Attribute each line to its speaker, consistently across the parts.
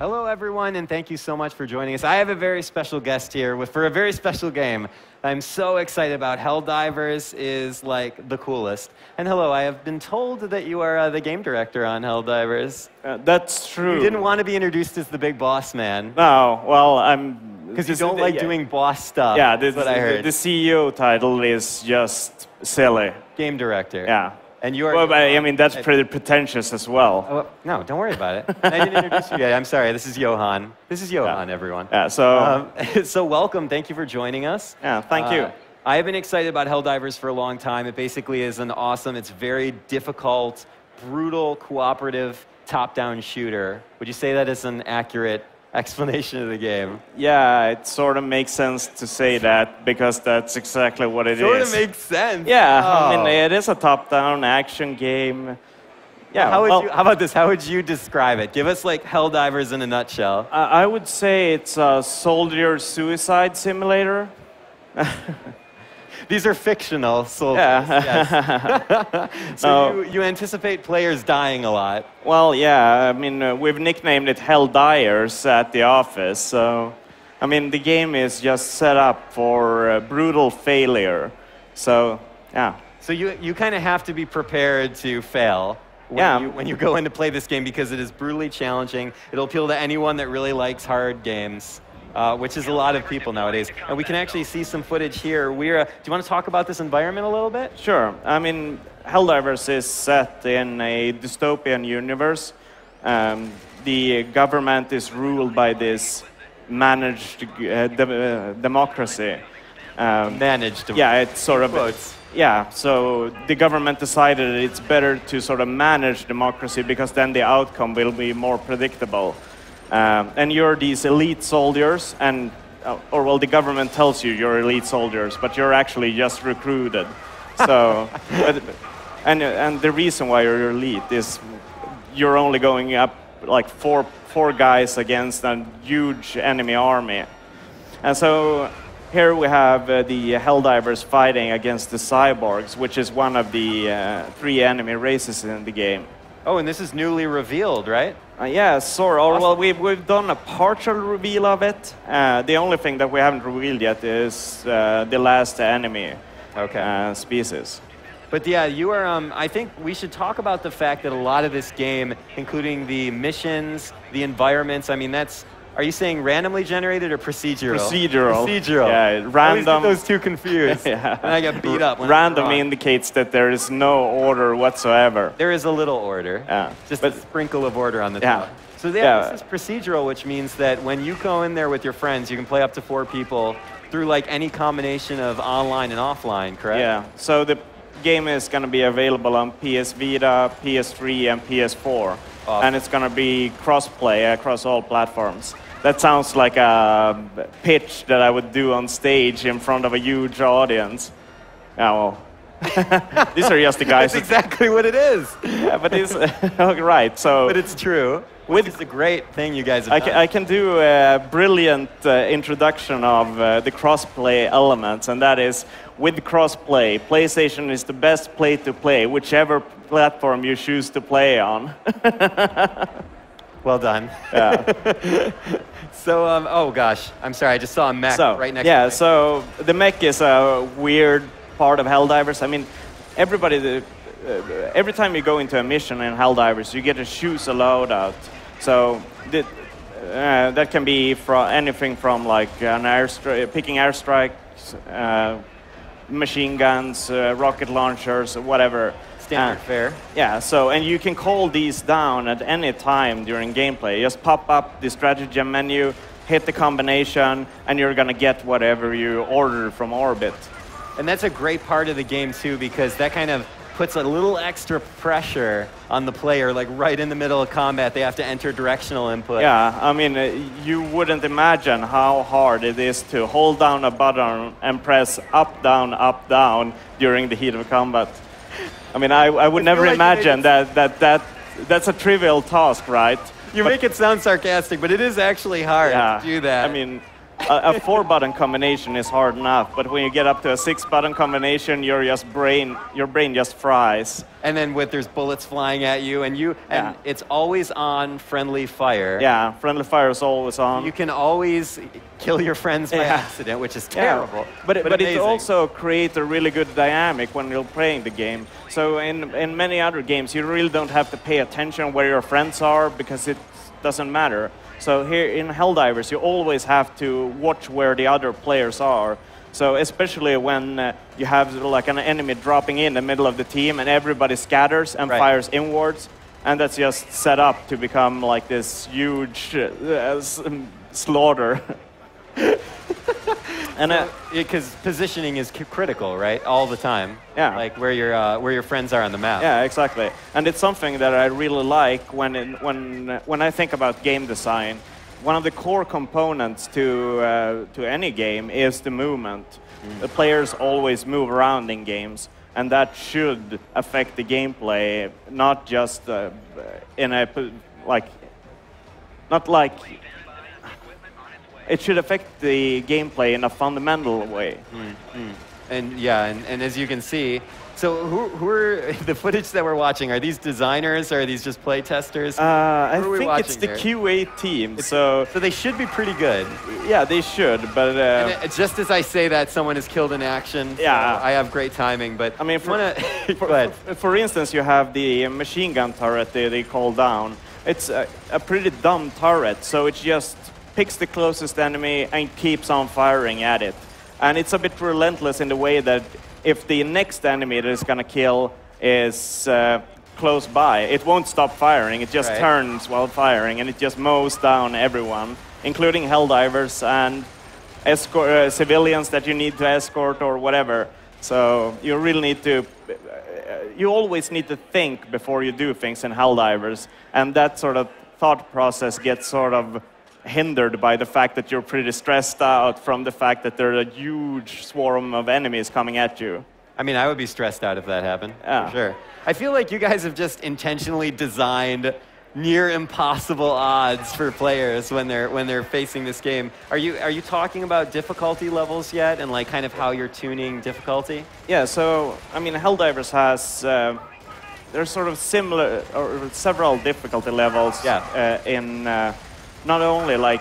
Speaker 1: Hello, everyone, and thank you so much for joining us. I have a very special guest here for a very special game I'm so excited about. Helldivers is like the coolest. And hello, I have been told that you are the game director on Helldivers.
Speaker 2: That's true.
Speaker 1: You didn't want to be introduced as the big boss man.
Speaker 2: No, well, I'm...
Speaker 1: Because you don't like doing boss stuff.
Speaker 2: Yeah,
Speaker 1: that's what I heard.
Speaker 2: The CEO title is just silly.
Speaker 1: Game director.
Speaker 2: Yeah.
Speaker 1: And you are...
Speaker 2: Well, I mean, that's pretty pretentious as well.
Speaker 1: Oh, no, don't worry about it. I didn't introduce you yet. I'm sorry. This is Johan. This is Johan, everyone.
Speaker 2: Yeah, so...
Speaker 1: So welcome. Thank you for joining us.
Speaker 2: Yeah, thank you.
Speaker 1: I have been excited about Helldivers for a long time. It basically is an awesome, it's very difficult, brutal, cooperative, top-down shooter. Would you say that is an accurate explanation of the game?
Speaker 2: Yeah, it sort of makes sense to say that, because that's exactly what it is.
Speaker 1: Sort of makes sense.
Speaker 2: Yeah, I mean, it is a top-down action game. Yeah.
Speaker 1: How about this? How would you describe it? Give us like Helldivers in a nutshell.
Speaker 2: I would say it's a soldier suicide simulator.
Speaker 1: These are fictional soldiers.
Speaker 2: Yeah.
Speaker 1: Yes. So you anticipate players dying a lot.
Speaker 2: Well, yeah. I mean, we've nicknamed it Helldivers at the office. So, I mean, the game is just set up for brutal failure. So, yeah.
Speaker 1: So you kind of have to be prepared to fail when you go in to play this game, because it is brutally challenging. It'll appeal to anyone that really likes hard games. Which is a lot of people nowadays. And we can actually see some footage here. Do you want to talk about this environment a little bit?
Speaker 2: Sure. I mean, Helldivers is set in a dystopian universe. The government is ruled by this managed democracy.
Speaker 1: Managed democracy.
Speaker 2: Yeah, it's sort of...
Speaker 1: Quotes.
Speaker 2: Yeah, so the government decided it's better to sort of manage democracy, because then the outcome will be more predictable. And you're these elite soldiers, and the government tells you you're elite soldiers, but you're actually just recruited. So, and the reason why you're elite is you're only going up like four guys against a huge enemy army. And so here we have the Helldivers fighting against the cyborgs, which is one of the 3 enemy races in the game.
Speaker 1: Oh, and this is newly revealed, right?
Speaker 2: Yeah, sort of. Well, we've done a partial reveal of it. The only thing that we haven't revealed yet is the last enemy species.
Speaker 1: But yeah, you are. I think we should talk about the fact that a lot of this game, including the missions, the environments. I mean, are you saying randomly generated or procedural?
Speaker 2: Procedural.
Speaker 1: Procedural.
Speaker 2: Yeah, random.
Speaker 1: I always get those two confused.
Speaker 2: Yeah.
Speaker 1: And I get beat up.
Speaker 2: Random indicates that there is no order whatsoever.
Speaker 1: There is a little order.
Speaker 2: Yeah.
Speaker 1: Just a sprinkle of order on the top. So this is procedural, which means that when you go in there with your friends, you can play up to 4 people through like any combination of online and offline, correct?
Speaker 2: Yeah. So the game is going to be available on PS Vita, PS3, and PS4. Awesome. And it's going to be cross-play across all platforms. That sounds like a pitch that I would do on stage in front of a huge audience. Oh, well. These are just the guys.
Speaker 1: That's exactly what it is.
Speaker 2: Yeah, but it's right. So,
Speaker 1: but it's true. It's a great thing you guys have done.
Speaker 2: I can do a brilliant introduction of the cross-play elements, and that is, with cross-play, PlayStation is the best play to play, whichever platform you choose to play on.
Speaker 1: Well done.
Speaker 2: Yeah.
Speaker 1: So, oh gosh, I'm sorry, I just saw a mech right next to me.
Speaker 2: Yeah, so the mech is a weird part of Helldivers. I mean, every time you go into a mission in Helldivers, you get to choose a loadout. So that can be anything from like picking airstrikes, machine guns, rocket launchers, whatever.
Speaker 1: Standard fare.
Speaker 2: Yeah, so, and you can call these down at any time during gameplay. Just pop up the strategy menu, hit the combination, and you're going to get whatever you order from orbit.
Speaker 1: And that's a great part of the game, too, because that kind of puts a little extra pressure on the player, like right in the middle of combat. They have to enter directional input.
Speaker 2: Yeah, I mean, you wouldn't imagine how hard it is to hold down a button and press up, down during the heat of combat. I mean, I would never imagine that's a trivial task, right?
Speaker 1: You make it sound sarcastic, but it is actually hard to do that.
Speaker 2: I mean, a 4-button combination is hard enough, but when you get up to a 6-button combination, your brain just fries.
Speaker 1: And then there's bullets flying at you, and it's always on friendly fire.
Speaker 2: Yeah, friendly fire is always on.
Speaker 1: You can always kill your friends by accident, which is terrible.
Speaker 2: But it also creates a really good dynamic when you're playing the game. So in many other games, you really don't have to pay attention where your friends are because it doesn't matter. So here in Helldivers, you always have to watch where the other players are. So especially when you have like an enemy dropping in the middle of the team and everybody scatters and fires inwards, and that's just set up to become like this huge slaughter. And
Speaker 1: because positioning is critical, right? All the time.
Speaker 2: Yeah.
Speaker 1: Like where your friends are on the map.
Speaker 2: Yeah, exactly. And it's something that I really like when I think about game design. One of the core components to any game is the movement. The players always move around in games, and that should affect the gameplay, not just in a it should affect the gameplay in a fundamental way.
Speaker 1: And as you can see, so who are the footage that we're watching? Are these designers or are these just play testers?
Speaker 2: I think it's the QA team. So
Speaker 1: they should be pretty good.
Speaker 2: Yeah, they should. But
Speaker 1: and just as I say that, someone is killed in action.
Speaker 2: Yeah,
Speaker 1: so I have great timing. But
Speaker 2: I mean, for instance, you have the machine gun turret they call down. It's a pretty dumb turret, so it just picks the closest enemy and keeps on firing at it. And it's a bit relentless in the way that if the next enemy that it's going to kill is close by, it won't stop firing. It just turns while firing, and it just mows down everyone, including Helldivers and civilians that you need to escort or whatever. So you really need to... You always need to think before you do things in Helldivers, and that sort of thought process gets sort of hindered by the fact that you're pretty stressed out from the fact that there's a huge swarm of enemies coming at you.
Speaker 1: I mean, I would be stressed out if that happened, for sure. I feel like you guys have just intentionally designed near impossible odds for players when they're facing this game. Are you talking about difficulty levels yet, and like kind of how you're tuning difficulty?
Speaker 2: Yeah, so I mean, Helldivers has there's sort of similar or several difficulty levels in not only like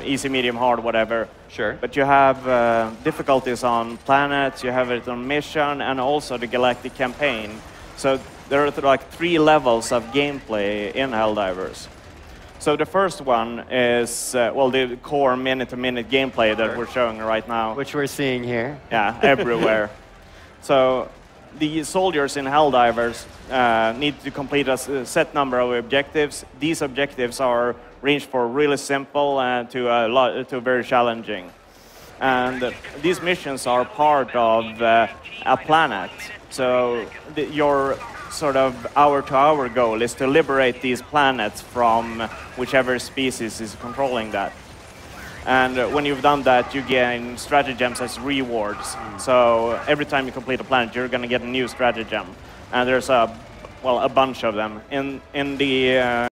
Speaker 2: easy, medium, hard, whatever.
Speaker 1: Sure.
Speaker 2: But you have difficulties on planets, you have it on mission, and also the galactic campaign. So there are like 3 levels of gameplay in Helldivers. So the first one is, the core minute-to-minute gameplay that we're showing right now.
Speaker 1: Which we're seeing here.
Speaker 2: Yeah, everywhere. So the soldiers in Helldivers need to complete a set number of objectives. These objectives are ranged for really simple to very challenging. And these missions are part of a planet. So your sort of hour-to-hour goal is to liberate these planets from whichever species is controlling that. And when you've done that, you gain stratagems as rewards. So every time you complete a planet, you're going to get a new stratagem. And there's a bunch of them. In the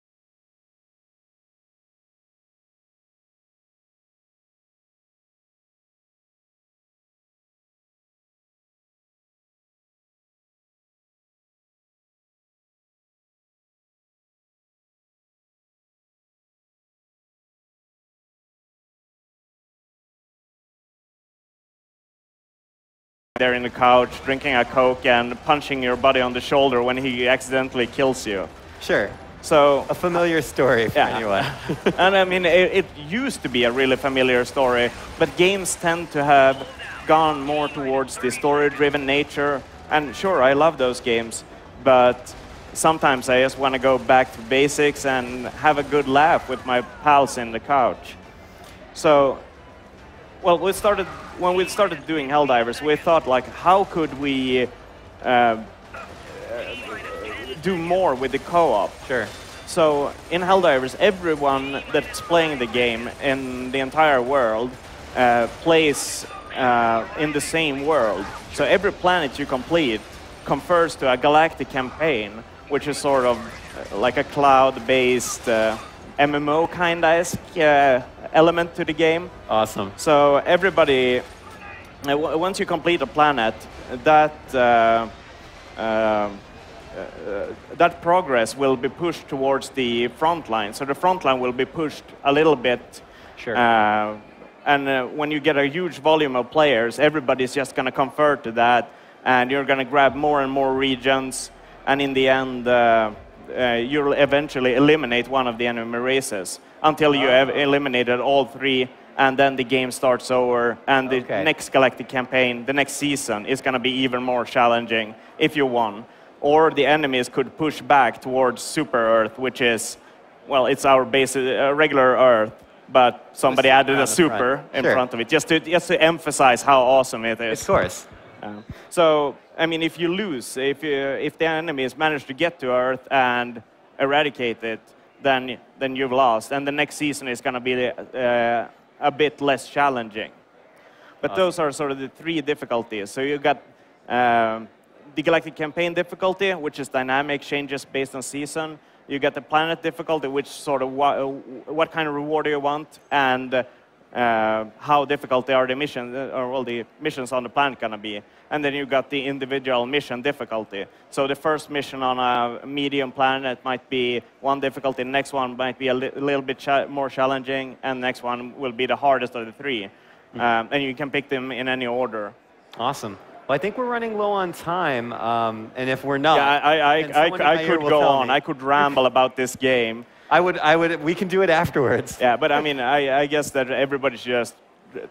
Speaker 2: there in the couch, drinking a Coke and punching your buddy on the shoulder when he accidentally kills you.
Speaker 1: Sure.
Speaker 2: So
Speaker 1: a familiar story for anyone.
Speaker 2: And I mean, it used to be a really familiar story, but games tend to have gone more towards the story-driven nature. And sure, I love those games, but sometimes I just want to go back to basics and have a good laugh with my pals in the couch. So, when we started doing Helldivers, we thought, like, how could we do more with the co-op?
Speaker 1: Sure.
Speaker 2: So in Helldivers, everyone that's playing the game in the entire world plays in the same world. So every planet you complete confers to a galactic campaign, which is sort of like a cloud-based MMO kind of element to the game.
Speaker 1: Awesome.
Speaker 2: So everybody, once you complete a planet, that progress will be pushed towards the front line. So the front line will be pushed a little bit.
Speaker 1: Sure.
Speaker 2: And when you get a huge volume of players, everybody's just going to convert to that, and you're going to grab more and more regions, and in the end, you'll eventually eliminate one of the enemy races until you have eliminated all three, and then the game starts over, and the next galactic campaign, the next season, is going to be even more challenging if you won. Or the enemies could push back towards Super Earth, which is, well, it's our regular Earth, but somebody added a super in front of it, just to emphasize how awesome it is.
Speaker 1: Of course.
Speaker 2: So, I mean, if you lose, if the enemies manage to get to Earth and eradicate it, then you've lost, and the next season is going to be a bit less challenging. But those are sort of the three difficulties. So you got the Galactic Campaign difficulty, which is dynamic, changes based on season. You get the planet difficulty, which sort of what kind of reward do you want, and how difficult are the missions, or all the missions on the planet going to be. And then you got the individual mission difficulty. So the first mission on a medium planet might be one difficulty, the next one might be a little bit more challenging, and the next one will be the hardest of the three. And you can pick them in any order.
Speaker 1: Awesome. Well, I think we're running low on time, and if we're not,
Speaker 2: yeah, I could go on. I could ramble about this game.
Speaker 1: We can do it afterwards.
Speaker 2: Yeah, but I mean, I guess that everybody should just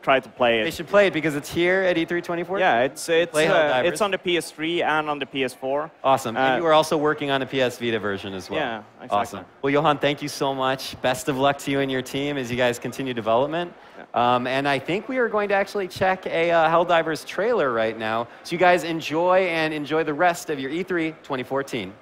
Speaker 2: try to play it.
Speaker 1: They should play it because it's here at E3 2014.
Speaker 2: Yeah, it's on the PS3 and on the PS4.
Speaker 1: Awesome. And you are also working on a PS Vita version as well.
Speaker 2: Yeah, exactly.
Speaker 1: Awesome. Well, Johan, thank you so much. Best of luck to you and your team as you guys continue development. And I think we are going to actually check a Helldivers trailer right now. So you guys enjoy the rest of your E3 2014.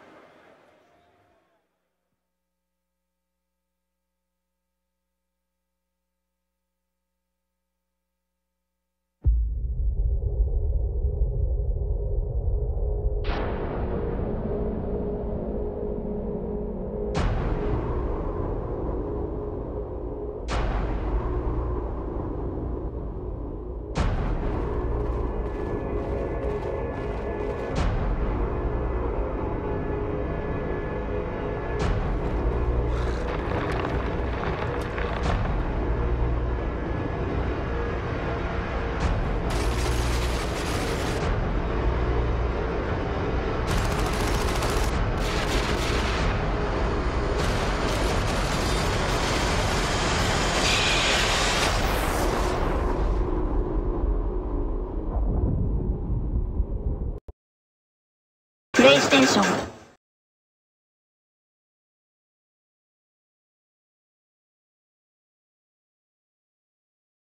Speaker 3: PlayStation